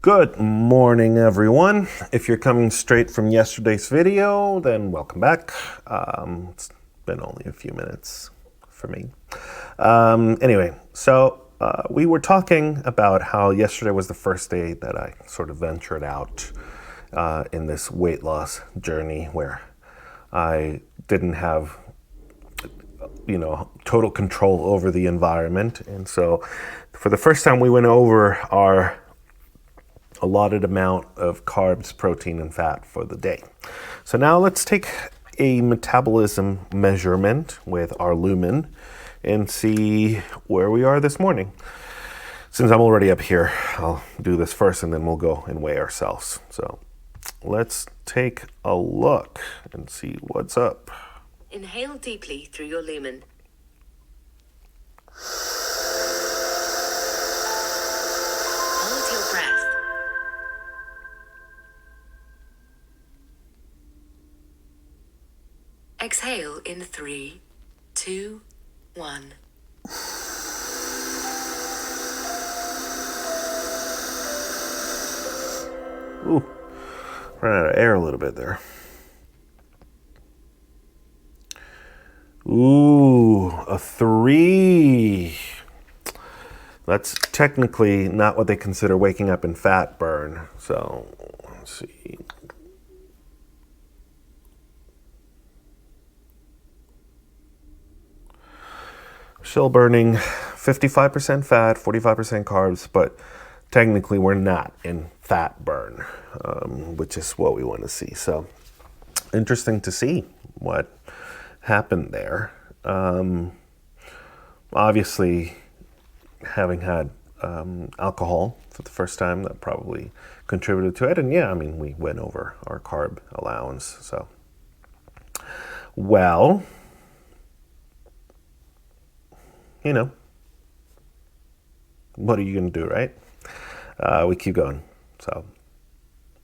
Good morning, everyone. If you're coming straight from yesterday's video, then welcome back. It's been only a few minutes for me. Anyway, so we were talking about how yesterday was the first day that I sort of ventured out in this weight loss journey where I didn't have total control over the environment. And so for the first time, we went over our allotted amount of carbs, protein, and fat for the day. So now let's take a metabolism measurement with our lumen and see where we are this morning. Since I'm already up here, I'll do this first and then we'll go and weigh ourselves. So let's take a look and see what's up. Inhale deeply through your lumen. Hold your breath. Exhale in 3, 2, 1. Ooh, ran out of air a little bit there. Ooh, a 3. That's technically not what they consider waking up in fat burn. So let's see. Still burning 55% fat, 45% carbs, but technically we're not in fat burn, which is what we want to see. So interesting to see what happened there. Obviously, having had alcohol for the first time, that probably contributed to it. And yeah, I mean, we went over our carb allowance. So, well, what are you going to do, right? We keep going. So,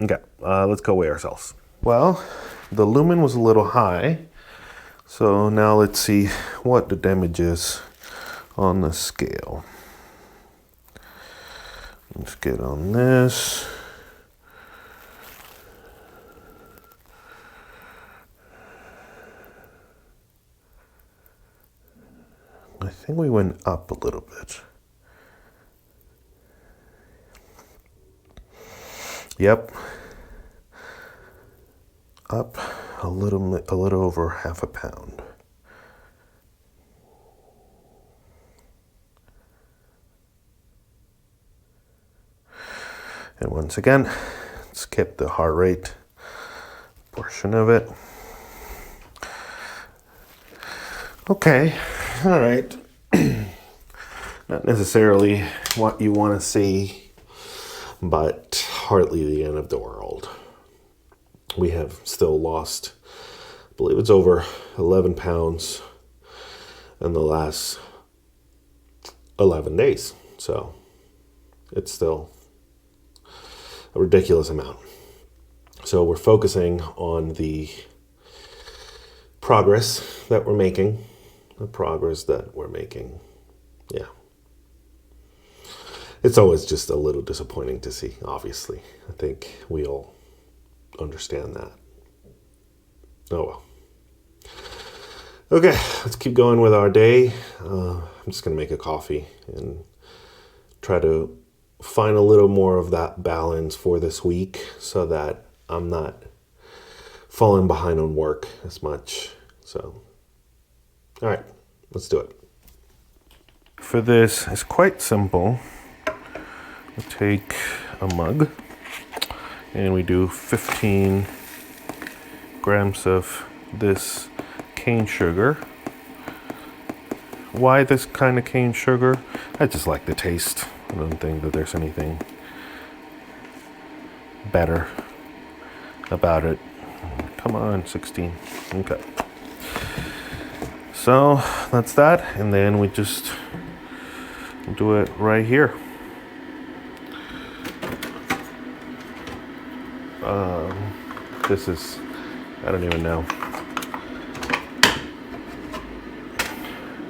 okay, let's go weigh ourselves. Well, the lumen was a little high. So now let's see what the damage is on the scale. Let's get on this. I think we went up a little bit. Yep. Up a little over half a pound. And once again, skip the heart rate portion of it. Okay, all right. Not necessarily what you want to see, but hardly the end of the world. We have still lost, I believe it's over 11 pounds in the last 11 days. So it's still a ridiculous amount. So we're focusing on the progress that we're making. Yeah. It's always just a little disappointing to see, obviously. I think we all understand that. Oh well. Okay, let's keep going with our day. I'm just going to make a coffee and try to find a little more of that balance for this week so that I'm not falling behind on work as much. So, all right, let's do it. For this, it's quite simple. We take a mug and we do 15 grams of this cane sugar. Why this kind of cane sugar? I just like the taste. I don't think that there's anything better about it. Come on, 16. Okay. So that's that. And then we just do it right here. This is, I don't even know.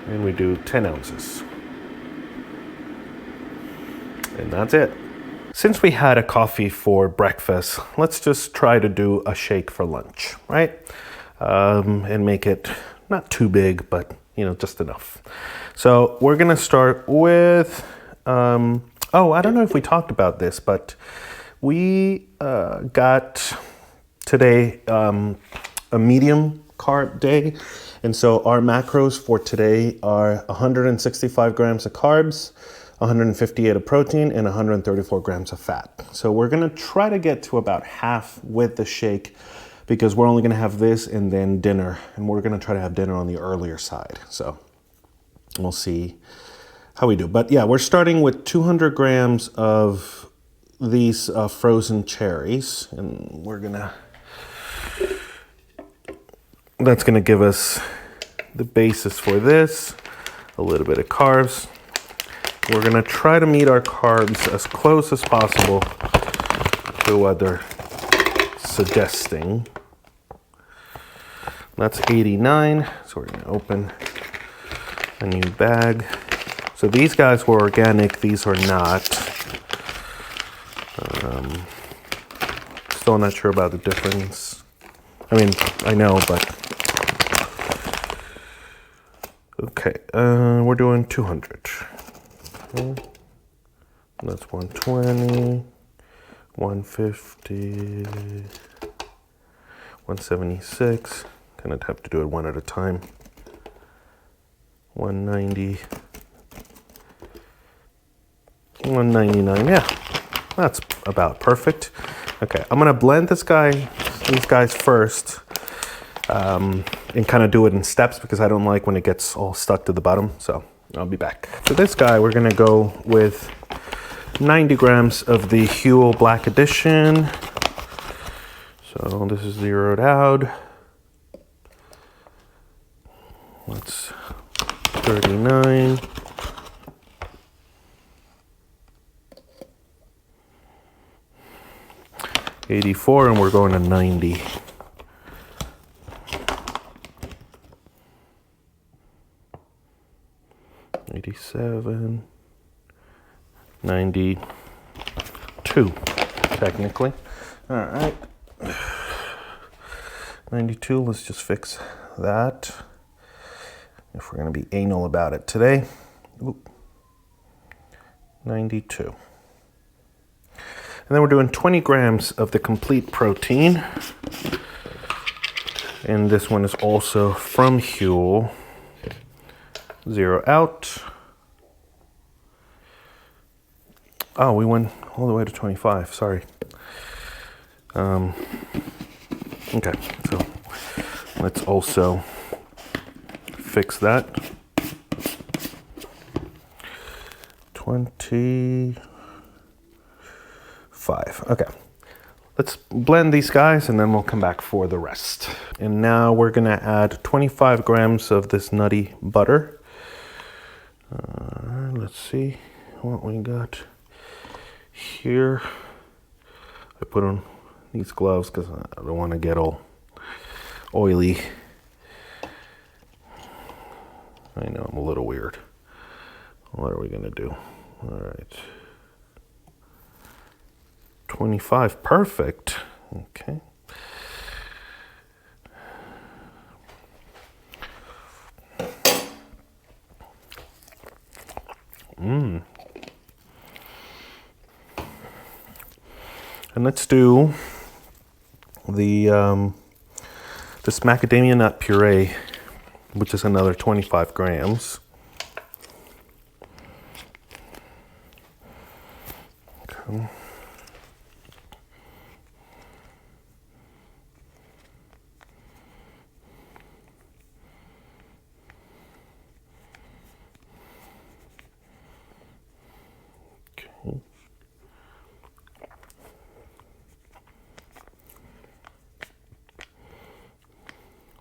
And we do 10 ounces. And that's it. Since we had a coffee for breakfast, let's just try to do a shake for lunch, right? And make it not too big, but just enough. So we're gonna start with, oh, I don't know if we talked about this, but we got today a medium carb day. And so our macros for today are 165 grams of carbs, 158 of protein, and 134 grams of fat. So we're gonna try to get to about half with the shake because we're only gonna have this and then dinner. And we're gonna try to have dinner on the earlier side. So we'll see how we do. But yeah, we're starting with 200 grams of these frozen cherries. And that's gonna give us the basis for this, a little bit of carbs. We're gonna try to meet our carbs as close as possible to what they're suggesting. That's 89, so we're gonna open a new bag. So these guys were organic, these are not. Still not sure about the difference. I mean, I know, but. Okay, we're doing 200. Okay. That's 120, 150, 176. Kind of have to do it one at a time. 190, 199. Yeah, that's about perfect. Okay, I'm gonna blend these guys first, and kind of do it in steps because I don't like when it gets all stuck to the bottom. So I'll be back. For this guy, we're gonna go with 90 grams of the Huel Black Edition. So this is zeroed out. That's 39. 84, and we're going to 90. $87, $92, technically. All right, 92. Let's just fix that. If we're gonna be anal about it today. Oop. 92. And then we're doing 20 grams of the complete protein. And this one is also from Huel. Zero out. Oh, we went all the way to 25, sorry. Okay, so let's also fix that. 25, okay. Let's blend these guys and then we'll come back for the rest. And now we're gonna add 25 grams of this nutty butter. Let's see what we got here. I put on these gloves because I don't want to get all oily. I know I'm a little weird. What are we gonna do? All right. 25, perfect. Okay. And let's do the this macadamia nut puree, which is another 25 grams. Okay.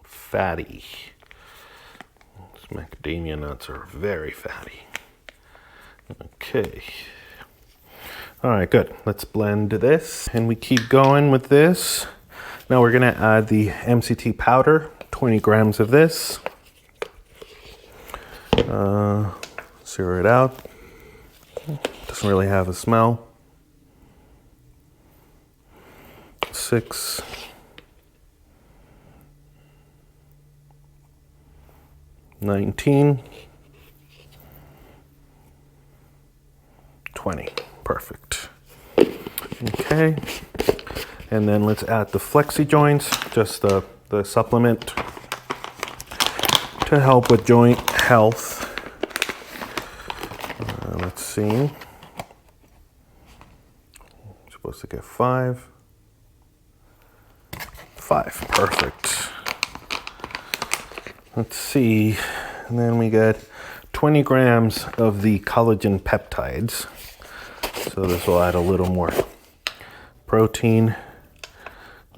Fatty. These macadamia nuts are very fatty. Okay. All right, good. Let's blend this. And we keep going with this. Now we're gonna add the MCT powder, 20 grams of this. Zero it out. Doesn't really have a smell. 6, 19, 20. Perfect. Okay. And then let's add the flexi joints, just the supplement to help with joint health. Let's see. I'm supposed to get 5. 5. Perfect. Let's see. And then we get 20 grams of the collagen peptides. So this will add a little more protein.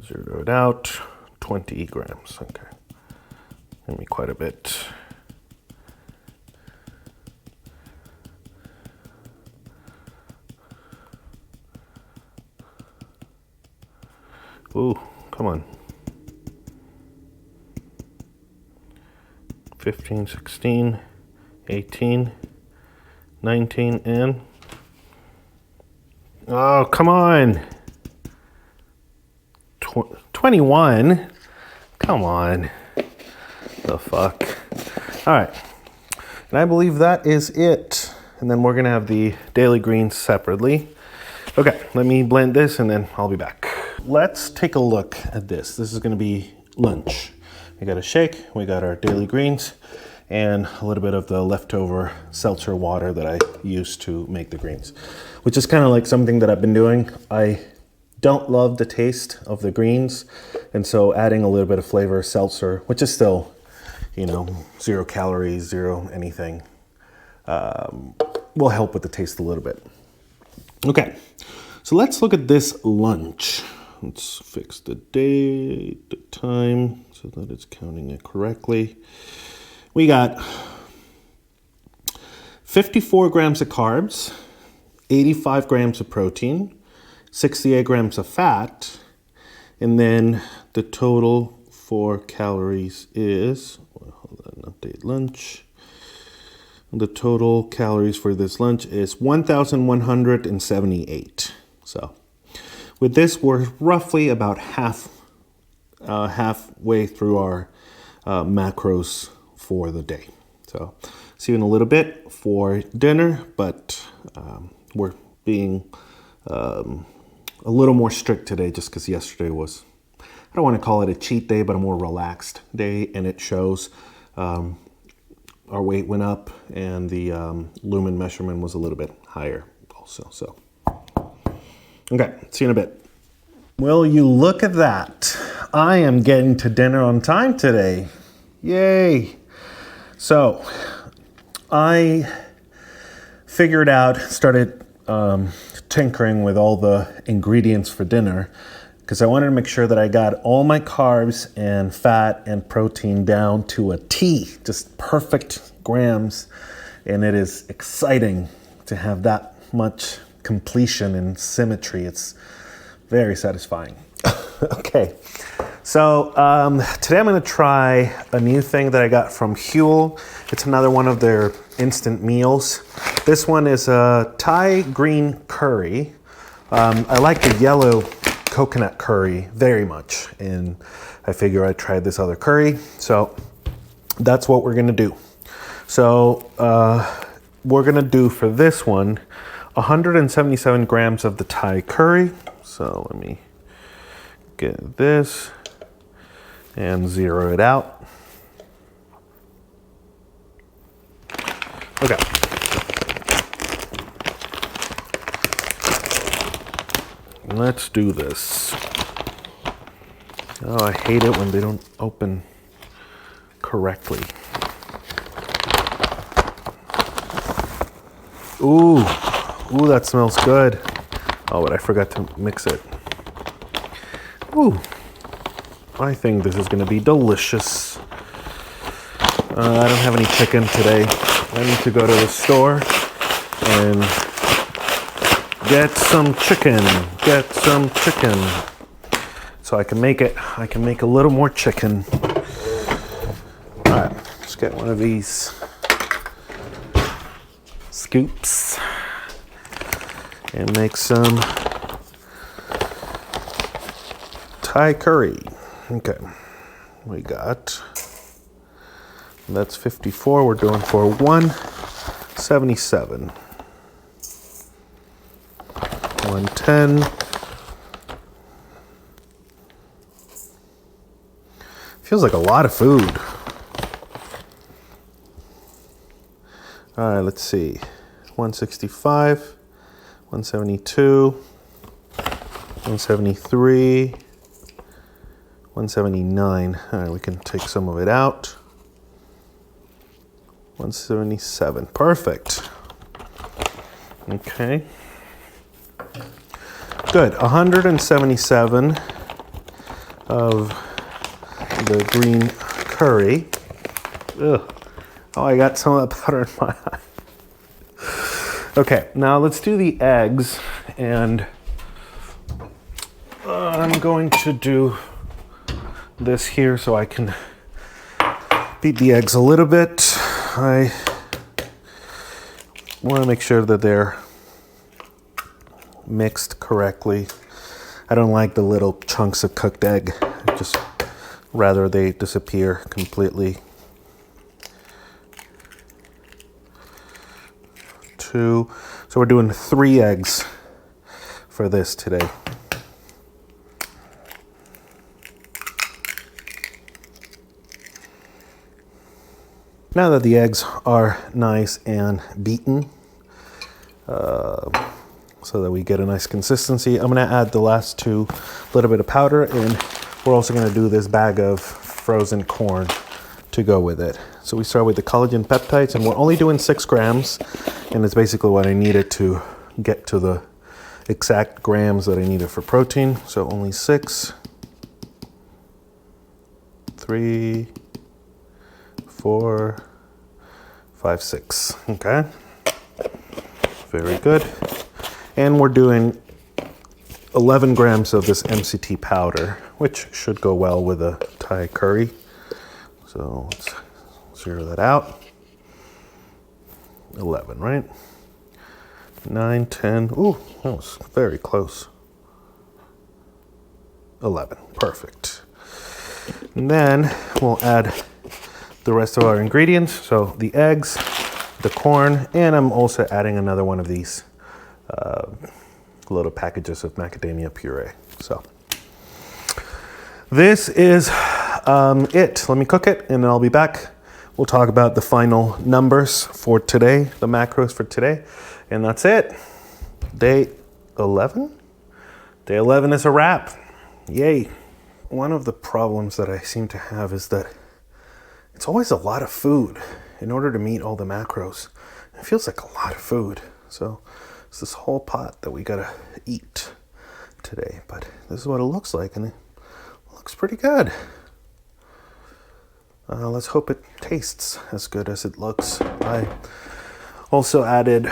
Zero it out. 20 grams. Okay. Give me quite a bit. Ooh, come on. 15, 16, 18, 19, and... Oh, come on. 21? Come on. The fuck? All right. And I believe that is it. And then we're going to have the daily greens separately. Okay, let me blend this and then I'll be back. Let's take a look at this. This is going to be lunch. We got a shake, we got our daily greens, and a little bit of the leftover seltzer water that I used to make the greens, which is kind of like something that I've been doing. I don't love the taste of the greens, and so adding a little bit of flavor seltzer, which is still, you know, 0 calories, 0 anything, will help with the taste a little bit. Okay, so let's look at this lunch. Let's fix the date, the time, so that it's counting it correctly. We got 54 grams of carbs, 85 grams of protein, 68 grams of fat, and then the total for calories is, hold on, update lunch. The total calories for this lunch is 1,178. So with this, we're roughly about halfway through our macros for the day. So see you in a little bit for dinner, but we're being a little more strict today just because yesterday was, I don't want to call it a cheat day, but a more relaxed day, and it shows. Our weight went up and the lumen measurement was a little bit higher also. So, okay, see you in a bit. Well, you look at that. I am getting to dinner on time today. Yay. So I figured out, started tinkering with all the ingredients for dinner because I wanted to make sure that I got all my carbs and fat and protein down to a T, just perfect grams. And it is exciting to have that much completion and symmetry. It's very satisfying. Okay, so today I'm gonna try a new thing that I got from Huel. It's another one of their instant meals. This one is a Thai green curry. I like the yellow coconut curry very much, and I figure I'd try this other curry, so that's what we're gonna do. So we're gonna do for this one 177 grams of the Thai curry. So let me get this and zero it out. Okay. Let's do this. Oh, I hate it when they don't open correctly. Ooh, that smells good. Oh, but I forgot to mix it. Ooh, I think this is gonna be delicious. I don't have any chicken today. I need to go to the store and get some chicken. So I can make it. I can make a little more chicken. All right, let's get one of these scoops and make some Thai curry. Okay, we got, that's 54. We're doing for 177. 110. Feels like a lot of food. All right, let's see. 165, 172, 173, 179. All right, we can take some of it out. 177. Perfect. Okay. Good. 177 of the green curry. Ugh. Oh, I got some of that powder in my eye. Okay, now let's do the eggs, and I'm going to do this here so I can beat the eggs a little bit. I want to make sure that they're mixed correctly. I don't like the little chunks of cooked egg. Just rather they disappear completely. 2. So we're doing 3 eggs for this today. Now that the eggs are nice and beaten, so that we get a nice consistency, I'm going to add the last 2 little bit of powder, and we're also going to do this bag of frozen corn to go with it. So we start with the collagen peptides, and we're only doing 6 grams, and it's basically what I needed to get to the exact grams that I needed for protein. So only 6, 3, 4, 5, 6. Okay, very good. And we're doing 11 grams of this MCT powder, which should go well with a Thai curry. So let's zero that out. 11, right? 9, 10. Ooh, that was very close. 11, perfect. And then we'll add the rest of our ingredients. So the eggs, the corn, and I'm also adding another one of these little packages of macadamia puree. So this is it. Let me cook it, and then I'll be back. We'll talk about the final numbers for today, the macros for today, and that's it. Day 11? Day 11 is a wrap. Yay. One of the problems that I seem to have is that it's always a lot of food in order to meet all the macros. It feels like a lot of food. So it's this whole pot that we gotta eat today, but this is what it looks like, and it looks pretty good. Let's hope it tastes as good as it looks. I also added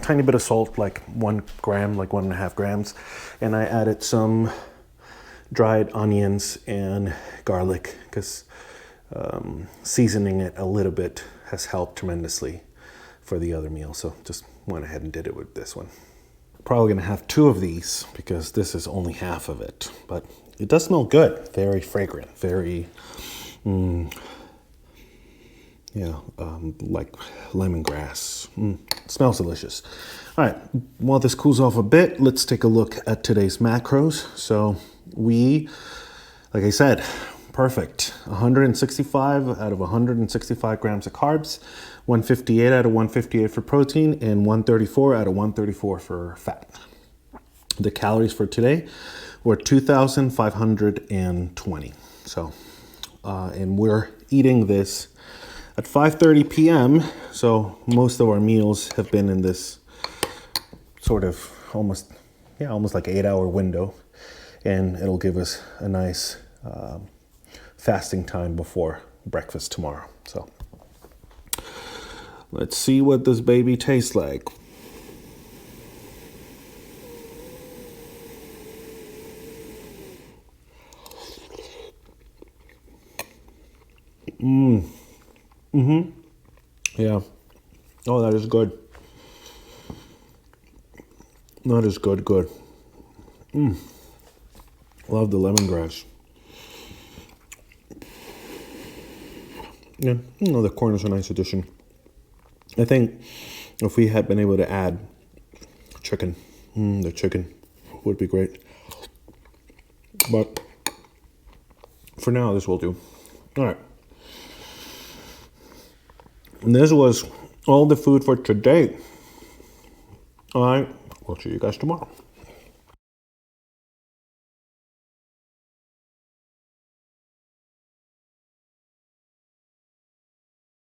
tiny bit of salt, like 1 gram, like 1.5 grams, and I added some dried onions and garlic because seasoning it a little bit has helped tremendously for the other meal. So just went ahead and did it with this one. Probably gonna have 2 of these because this is only half of it, but it does smell good. Very fragrant, very like lemongrass. It smells delicious. All right, while this cools off a bit, let's take a look at today's macros. So we, like I said, perfect. 165 out of 165 grams of carbs, 158 out of 158 for protein, and 134 out of 134 for fat. The calories for today were 2,520. So, and we're eating this at 5:30 p.m. So most of our meals have been in this sort of almost like 8-hour window, and it'll give us a nice fasting time before breakfast tomorrow. So let's see what this baby tastes like. Yeah. Oh, that is good. That is good. Love the lemongrass. Yeah, the corn is a nice addition. I think if we had been able to add chicken, the chicken would be great. But for now, this will do. All right. And this was all the food for today. All right. We'll see you guys tomorrow.